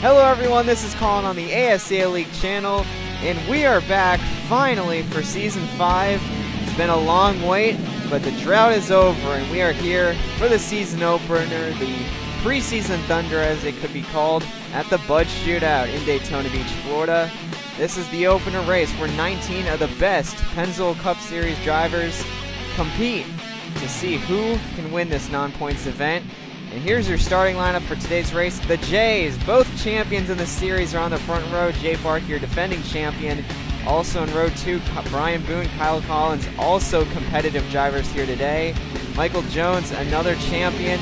Hello everyone, this is Colin on the ASCA League channel, and we are back finally for Season 5. It's been a long wait, but the drought is over, and we are here for the season opener, the preseason thunder as it could be called, at the Bud Shootout in Daytona Beach, Florida. This is the opener race where 19 of the best Pennzoil Cup Series drivers compete to see who can win this non-points event. And here's your starting lineup for today's race. The Jays, both champions in the series, are on the front row. Jay Barker, your defending champion. Also in row 2, Brian Boone, Kyle Collins, also competitive drivers here today. Michael Jones, another champion.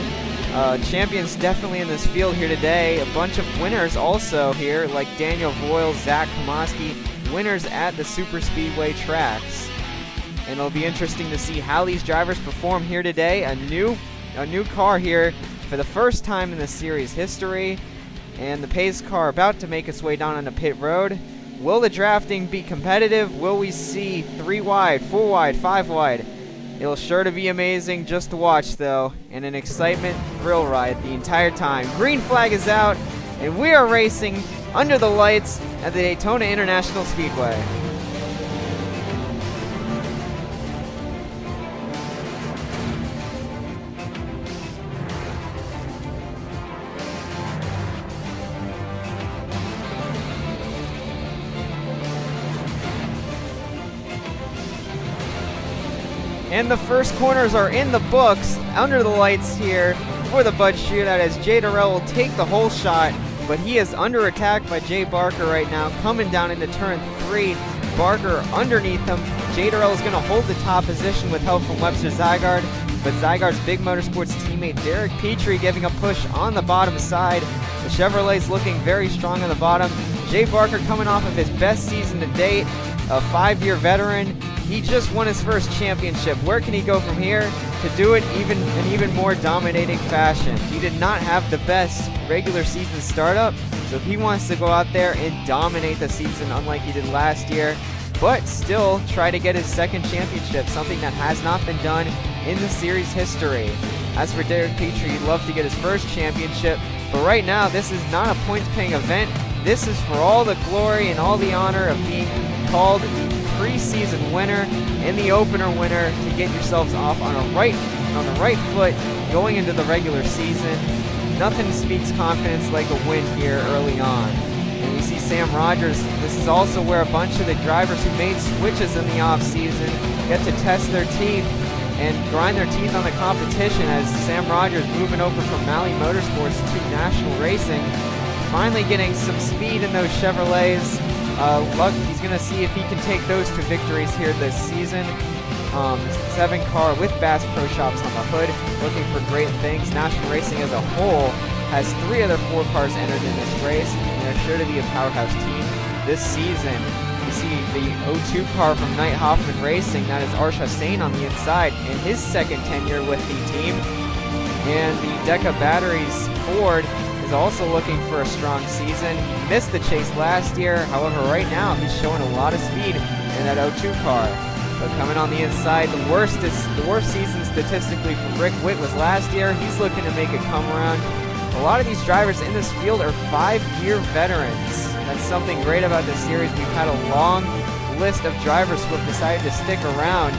Champions definitely in this field here today. A bunch of winners also here, like Daniel Voyle, Zach Komoski, winners at the super speedway tracks. And it'll be interesting to see how these drivers perform here today. A new car here for the first time in the series history, and the pace car about to make its way down on the pit road. Will the drafting be competitive? Will we see 3 wide, 4 wide, 5 wide? It'll sure to be amazing just to watch though, and an excitement thrill ride the entire time. Green flag is out, and we are racing under the lights at the Daytona International Speedway. And the first corners are in the books under the lights here for the Bud Shootout as Jay Durrell will take the whole shot, but he is under attack by Jay Barker right now, coming down into turn 3. Barker underneath him. Jay Durrell is going to hold the top position with help from Webster Zygarde, but Zygarde's Big Motorsports teammate Derek Petrie giving a push on the bottom side. The Chevrolet's looking very strong on the bottom. Jay Barker coming off of his best season to date, a 5-year veteran. He just won his first championship. Where can he go from here to do it in even more dominating fashion? He did not have the best regular season startup, so he wants to go out there and dominate the season unlike he did last year, but still try to get his second championship, something that has not been done in the series history. As for Derek Petrie, he'd love to get his first championship, but right now this is not a points-paying event. This is for all the glory and all the honor of being called the preseason winner and the opener winner to get yourselves off on the right foot going into the regular season. Nothing speaks confidence like a win here early on. And we see Sam Rogers. This is also where a bunch of the drivers who made switches in the off season get to test their teeth and grind their teeth on the competition, as Sam Rogers moving over from Maui Motorsports to National Racing, finally getting some speed in those Chevrolets. He's going to see if he can take those to victories here this season. 7 car with Bass Pro Shops on the hood, looking for great things. National Racing as a whole has 3 other 4 cars entered in this race, and they're sure to be a powerhouse team this season. You see the 02 car from Knight Hoffman Racing, that is Arsh Hussain on the inside, in his second tenure with the team. And the Deca Batteries Ford is also looking for a strong season. He missed the chase last year, however right now he's showing a lot of speed in that 02 car. But coming on the inside, the worst season statistically from Rick Witt was last year. He's looking to make a come around. A lot of these drivers in this field are 5-year veterans. That's something great about this series. We've had a long list of drivers who have decided to stick around.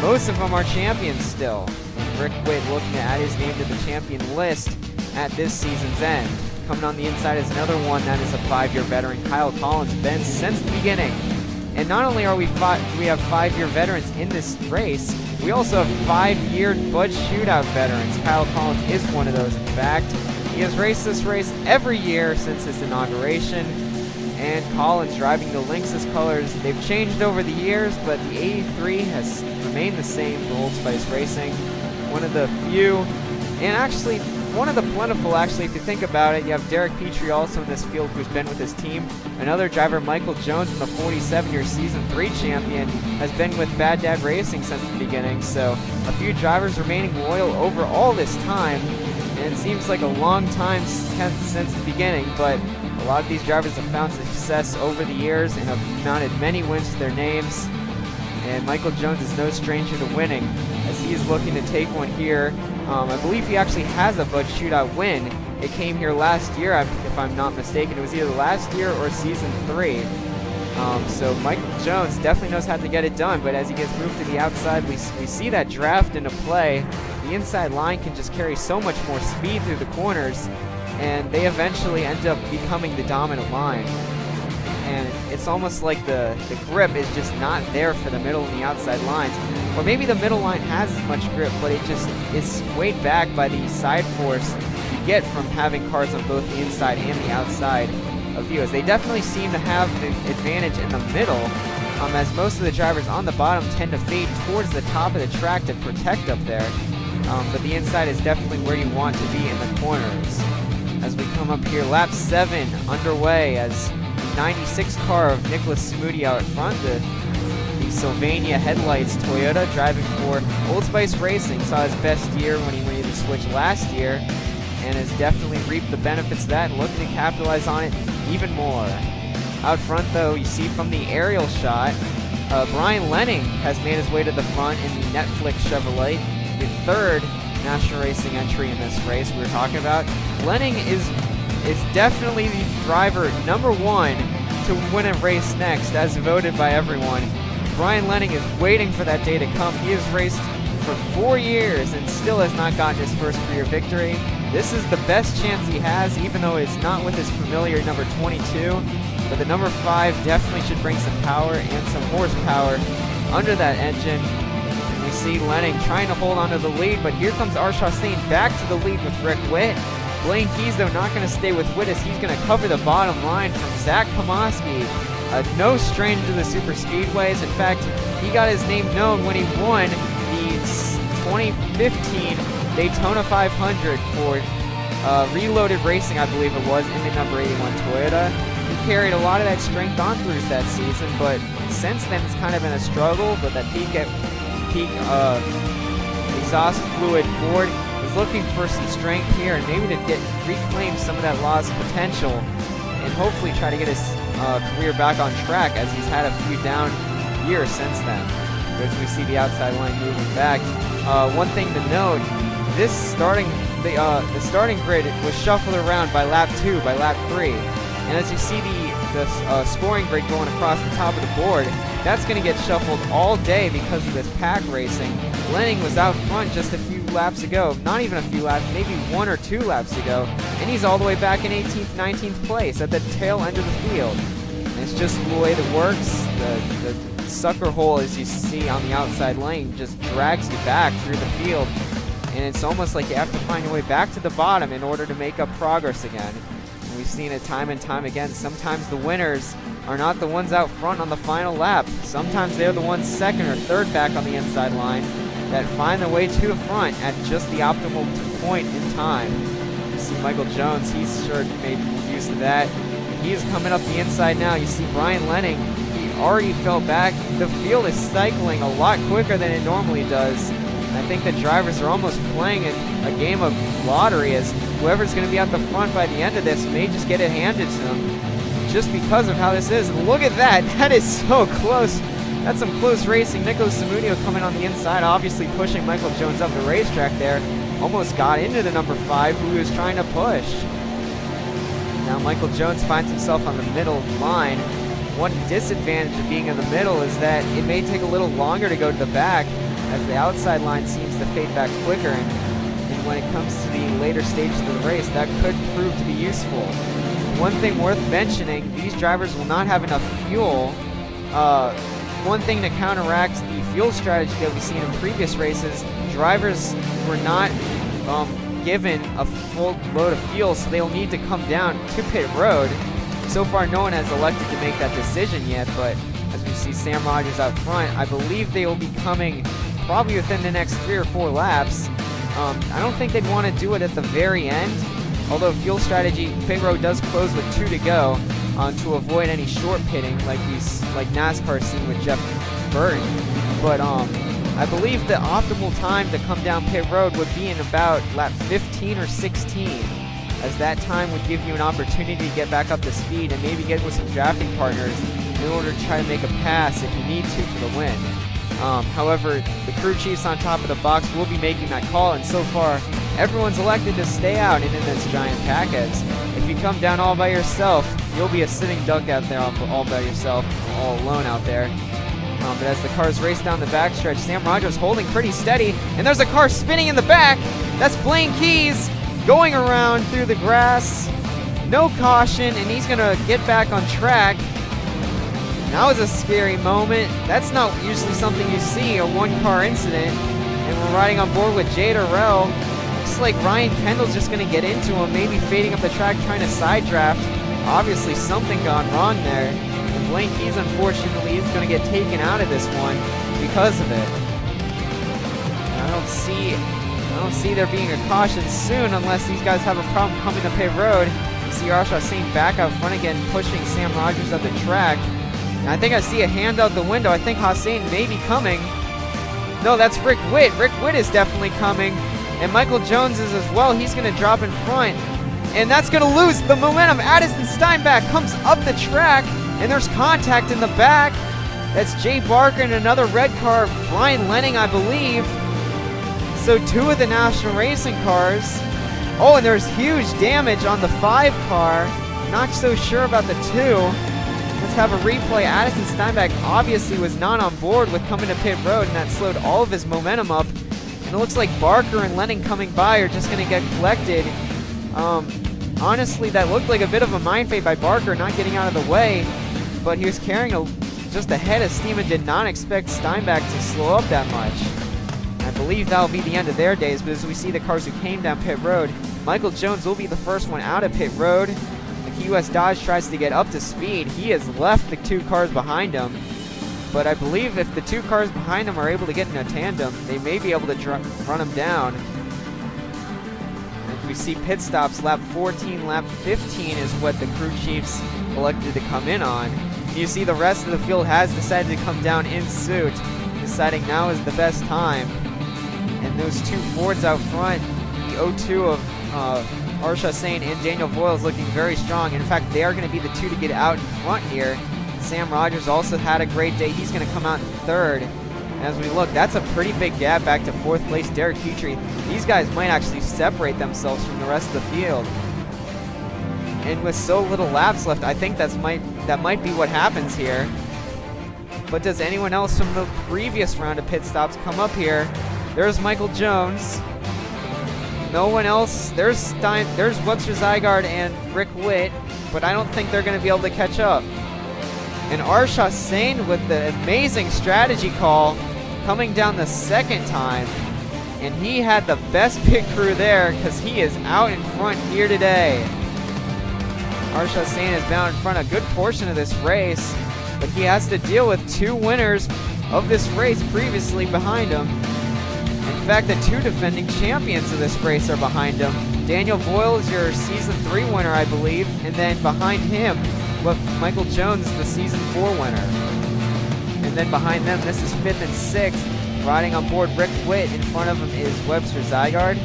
Most of them are champions still. And Rick Witt looking to add his name to the champion list at this season's end. Coming on the inside is another one that is a 5-year veteran, Kyle Collins, been since the beginning. And not only are we have 5-year veterans in this race, we also have 5-year Bud Shootout veterans. Kyle Collins is one of those, in fact. He has raced this race every year since its inauguration, and Collins driving the Lynx's colors. They've changed over the years, but the 83 has remained the same for Old Spice Racing. One of the few, and actually one of the plentiful, actually, if you think about it. You have Derek Petrie also in this field who's been with his team. Another driver, Michael Jones, the 47-year Season 3 champion, has been with Bad Dad Racing since the beginning. So a few drivers remaining loyal over all this time, and it seems like a long time since the beginning, but a lot of these drivers have found success over the years and have mounted many wins to their names. And Michael Jones is no stranger to winning, as he is looking to take one here. I believe he actually has a Bud Shootout win It came here last year, if I'm not mistaken. It was either last year or season 3. So Michael Jones definitely knows how to get it done, but as he gets moved to the outside, we see that draft into play. The inside line can just carry so much more speed through the corners, and they eventually end up becoming the dominant line. And it's almost like the grip is just not there for the middle and the outside lines. Or maybe the middle line has as much grip, but it just is weighed back by the side force you get from having cars on both the inside and the outside of you. As they definitely seem to have the advantage in the middle, as most of the drivers on the bottom tend to fade towards the top of the track to protect up there. But the inside is definitely where you want to be in the corners. As we come up here, lap 7 underway as the 96 car of Nicholas Smudio out front, the Sylvania Headlights Toyota, driving for Old Spice Racing. Saw his best year when he made the switch last year, and has definitely reaped the benefits of that and looking to capitalize on it even more. Out front, though, you see from the aerial shot, Brian Lenning has made his way to the front in the Netflix Chevrolet, the 3rd National Racing entry in this race we were talking about. Lenning is definitely the driver #1 to win a race next, as voted by everyone. Brian Lenning is waiting for that day to come. He has raced for 4 years and still has not gotten his first career victory. This is the best chance he has, even though it's not with his familiar number 22. But the number 5 definitely should bring some power and some horsepower under that engine. And we see Lenning trying to hold on to the lead, but here comes Arshaw Sane back to the lead with Rick Witt. Blaine Keys, though, not going to stay with Witt, as he's going to cover the bottom line from Zach Komoski. No stranger to the super speedways. In fact, he got his name known when he won the 2015 Daytona 500 for Reloaded Racing, I believe it was, in the number 81 Toyota. He carried a lot of that strength on through that season, but since then it's kind of been a struggle. But that peak exhaust fluid Ford is looking for some strength here, and maybe to reclaim some of that lost potential, and hopefully try to get his career back on track, as he's had a few down years since then. As we see the outside line moving back. One thing to note, the starting grid was shuffled around by lap 2, by lap 3. And as you see the scoring grid going across the top of the board, that's going to get shuffled all day because of this pack racing. Lenning was out front just a few laps ago, not even a few laps, maybe 1 or 2 laps ago, and he's all the way back in 18th, 19th place at the tail end of the field. And it's just the way that works. The sucker hole, as you see on the outside lane, just drags you back through the field, and it's almost like you have to find your way back to the bottom in order to make up progress again. And we've seen it time and time again. Sometimes the winners are not the ones out front on the final lap. Sometimes they're the ones 2nd or 3rd back on the inside line that find their way to the front at just the optimal point in time. You see Michael Jones, he's sure made use of that. He is coming up the inside now. You see Brian Lenning, he already fell back. The field is cycling a lot quicker than it normally does. I think the drivers are almost playing a game of lottery, as whoever's going to be at the front by the end of this may just get it handed to them, just because of how this is. And look at that. That is so close. That's some close racing. Nicholas Smudio coming on the inside, obviously pushing Michael Jones up the racetrack there. Almost got into the number 5, who he was trying to push. Now Michael Jones finds himself on the middle line. One disadvantage of being in the middle is that it may take a little longer to go to the back, as the outside line seems to fade back quicker, and when it comes to the later stages of the race, that could prove to be useful. One thing worth mentioning, these drivers will not have enough fuel. One thing that counteracts the fuel strategy that we've seen in previous races, drivers were not given a full load of fuel, so they'll need to come down to pit road. So far, no one has elected to make that decision yet, but as we see Sam Rogers out front, I believe they will be coming probably within the next 3 or 4 laps. I don't think they'd want to do it at the very end, although fuel strategy, pit road does close with 2 to go to avoid any short pitting like NASCAR's seen with Jeff Burton. But I believe the optimal time to come down pit road would be in about lap 15 or 16, as that time would give you an opportunity to get back up to speed and maybe get with some drafting partners in order to try to make a pass if you need to for the win. However, the crew chiefs on top of the box will be making that call, and so far everyone's elected to stay out and in this giant package. If you come down all by yourself, you'll be a sitting duck out there all by yourself, all alone out there. But as the cars race down the backstretch, Sam Rogers holding pretty steady, and there's a car spinning in the back. That's Blaine Keys going around through the grass. No caution, and he's gonna get back on track. That was a scary moment. That's not usually something you see, a one-car incident. And we're riding on board with Jay Durrell. Looks like Ryan Kendall's just gonna get into him, maybe fading up the track, trying to side draft. Obviously something gone wrong there. Blaine Keys, unfortunately, is going to get taken out of this one because of it. I don't see there being a caution soon unless these guys have a problem coming to pit road. You see Arsha Singh back out front again, pushing Sam Rogers up the track. And I think I see a hand out the window. I think Hossein may be coming. No, that's Rick Witt. Rick Witt is definitely coming. And Michael Jones is as well. He's going to drop in front. And that's going to lose the momentum. Addison Steinbach comes up the track. And there's contact in the back. That's Jay Barker and another red car, Brian Lenning, I believe. So 2 of the National Racing cars. Oh, and there's huge damage on the 5 car. Not so sure about the 2. Let's have a replay. Addison Steinbach obviously was not on board with coming to pit road, and that slowed all of his momentum up. And it looks like Barker and Lenning coming by are just going to get collected. Honestly, that looked like a bit of a mind fade by Barker, not getting out of the way. But he was carrying just a head of steam and did not expect Steinbach to slow up that much. I believe that'll be the end of their days, but as we see the cars who came down pit road, Michael Jones will be the first one out of pit road. The Key West Dodge tries to get up to speed. He has left the 2 cars behind him. But I believe if the 2 cars behind him are able to get in a tandem, they may be able to run him down. And we see pit stops, lap 14, lap 15 is what the crew chiefs elected to come in on. You see the rest of the field has decided to come down in suit, deciding now is the best time. And those 2 Fords out front, the 02 of Arsha Sain and Daniel Voiles looking very strong. In fact, they are going to be the 2 to get out in front here. Sam Rogers also had a great day. He's going to come out in 3rd. And as we look, that's a pretty big gap back to 4th place. Derek Petrie. These guys might actually separate themselves from the rest of the field. And with so little laps left, I think that might be what happens here. But does anyone else from the previous round of pit stops come up here? There's Michael Jones. No one else. There's Webster Zygarde and Rick Witt, but I don't think they're going to be able to catch up. And Arsha Sain with the amazing strategy call coming down the 2nd time. And he had the best pit crew there because he is out in front here today. Arsha Sain has been out in front a good portion of this race, but he has to deal with 2 winners of this race previously behind him. In fact, the 2 defending champions of this race are behind him. Daniel Boyle is your Season 3 winner, I believe, and then behind him, Michael Jones is the Season 4 winner. And then behind them, this is 5th and 6th. Riding on board Rick Witt, in front of him is Webster Zygarde.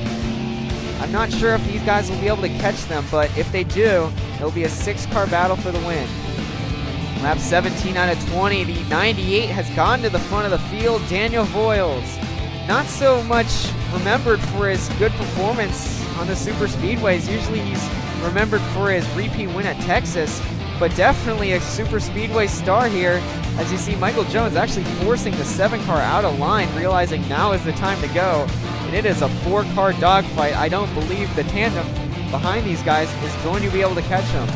I'm not sure if these guys will be able to catch them, but if they do, it'll be a 6-car battle for the win. Lap 17 out of 20, the 98 has gone to the front of the field. Daniel Voiles, not so much remembered for his good performance on the super speedways. Usually he's remembered for his repeat win at Texas, but definitely a super speedway star here. As you see, Michael Jones actually forcing the 7-car out of line, realizing now is the time to go. And it is a 4-car dogfight. I don't believe the tandem behind these guys is going to be able to catch them.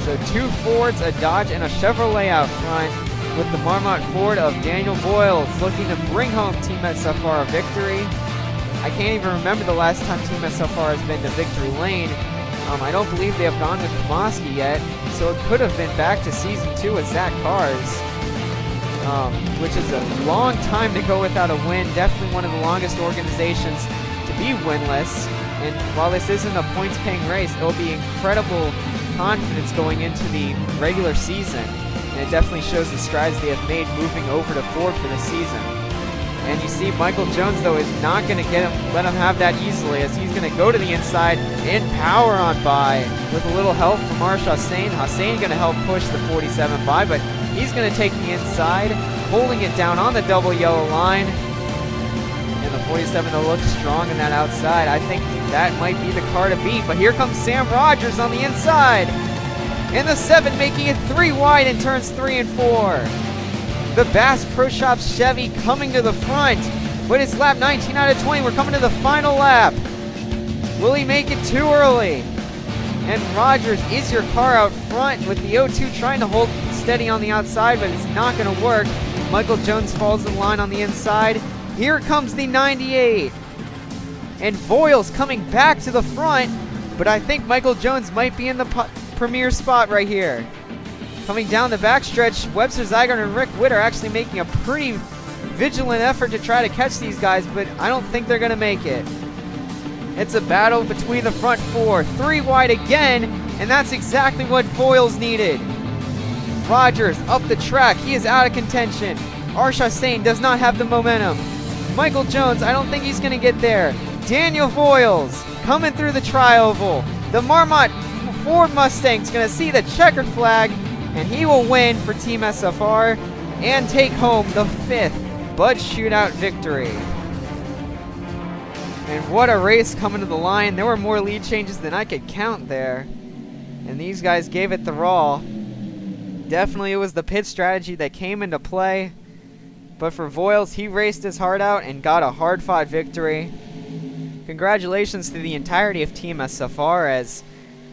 So 2 Fords, a Dodge, and a Chevrolet out front, with the Marmot Ford of Daniel Voiles looking to bring home Team SFR a victory. I can't even remember the last time Team SFR has been to victory lane. I don't believe they have gone with Komoski yet, so it could have been back to Season 2 with Zach Cars, which is a long time to go without a win. Definitely one of the longest organizations to be winless. And while this isn't a points-paying race, it'll be incredible confidence going into the regular season. And it definitely shows the strides they have made moving over to Ford for the season. And you see Michael Jones, though, is not going to let him have that easily, as he's going to go to the inside and power on by with a little help from Arsha Hossein. Hossein going to help push the 47 by, but he's going to take the inside, holding it down on the double yellow line. And the 47 that looks strong in that outside. I think that might be the car to beat, but here comes Sam Rogers on the inside. And the 7 making it 3 wide in turns 3 and 4. The Bass Pro Shops Chevy coming to the front, but it's lap 19 out of 20. We're coming to the final lap. Will he make it too early? And Rogers is your car out front with the 02 trying to hold steady on the outside, but it's not going to work. Michael Jones falls in line on the inside. Here comes the 98. And Voiles coming back to the front, but I think Michael Jones might be in the premier spot right here. Coming down the backstretch, Webster Zygarde and Rick Witt are actually making a pretty vigilant effort to try to catch these guys, but I don't think they're going to make it. It's a battle between the front 4. 3 wide again, and that's exactly what Voiles needed. Rogers up the track. He is out of contention. Arsha Sane does not have the momentum. Michael Jones, I don't think he's going to get there. Daniel Voiles coming through the tri-oval. The Marmot Ford Mustang's going to see the checkered flag, and he will win for Team SFR and take home the 5th Bud Shootout victory. And what a race coming to the line. There were more lead changes than I could count there. And these guys gave it the raw. Definitely it was the pit strategy that came into play. But for Voiles, he raced his heart out and got a hard-fought victory. Congratulations to the entirety of Team SFR, as,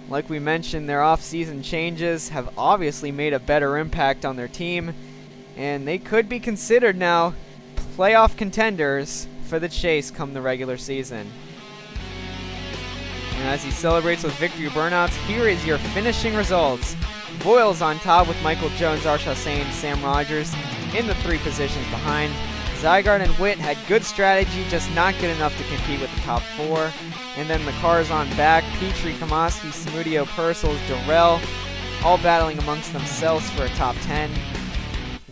like we mentioned, their off-season changes have obviously made a better impact on their team. And they could be considered now playoff contenders for the chase come the regular season. And as he celebrates with victory burnouts, here is your finishing results. Voiles on top with Michael Jones, Arsha Sane, Sam Rogers in the 3 positions behind. Zygarde and Witt had good strategy, just not good enough to compete with the top 4. And then the cars on back, Petrie, Kamaski, Smudio, Purcell, Durrell, all battling amongst themselves for a top 10.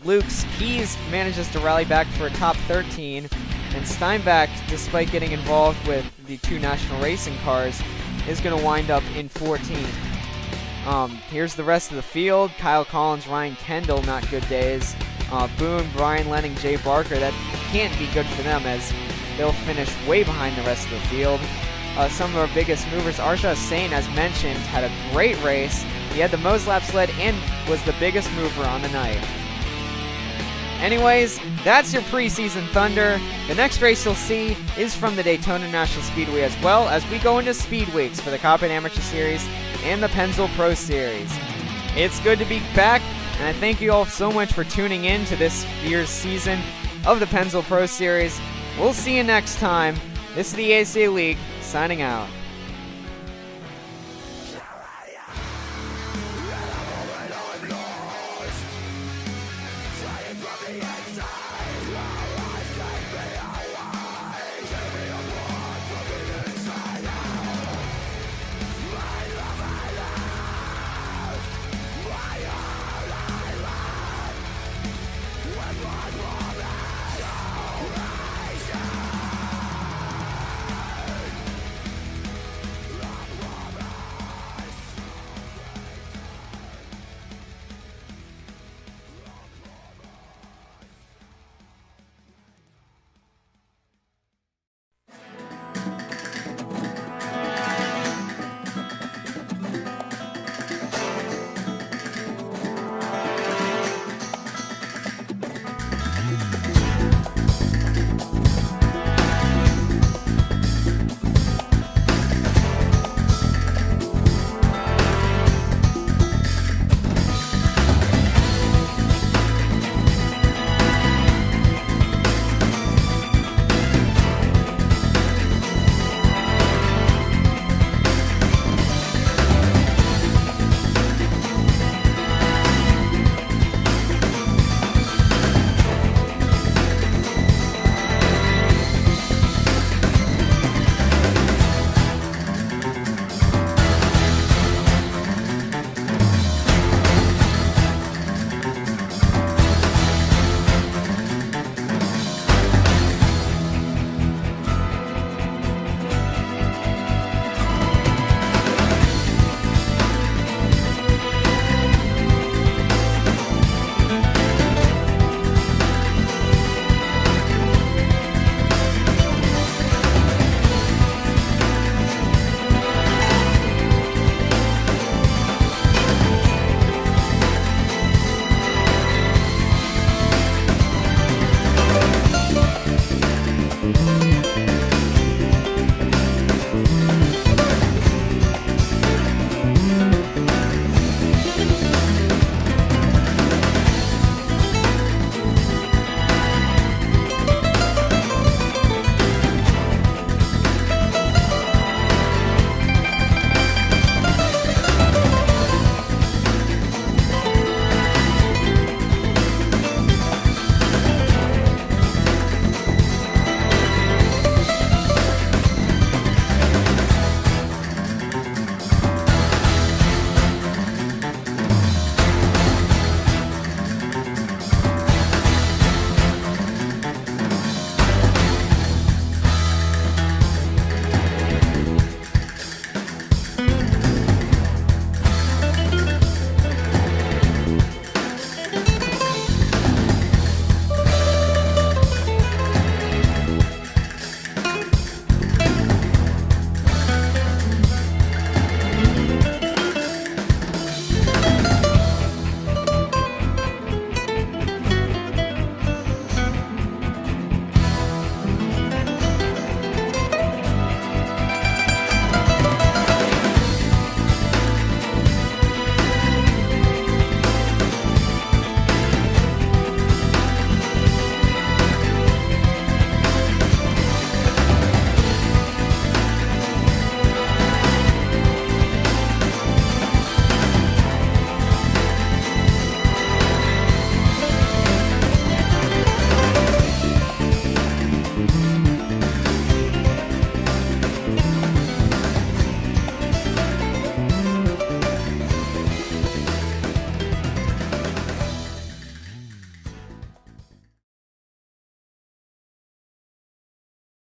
Luke's Keys manages to rally back for a top 13. And Steinbach, despite getting involved with the 2 national racing cars, is going to wind up in 14th. Here's the rest of the field. Kyle Collins, Ryan Kendall, not good days. Boone, Brian Lenning, Jay Barker, that can't be good for them as they'll finish way behind the rest of the field. Some of our biggest movers, Arsha Sane, as mentioned, had a great race. He had the most laps led and was the biggest mover on the night. Anyways, that's your preseason Thunder. The next race you'll see is from the Daytona National Speedway, as well as we go into Speed Weeks for the Coppin Amateur Series and the Pennzoil Pro Series. It's good to be back, and I thank you all so much for tuning in to this year's season of the Pennzoil Pro Series. We'll see you next time. This is the ASCA League, signing out.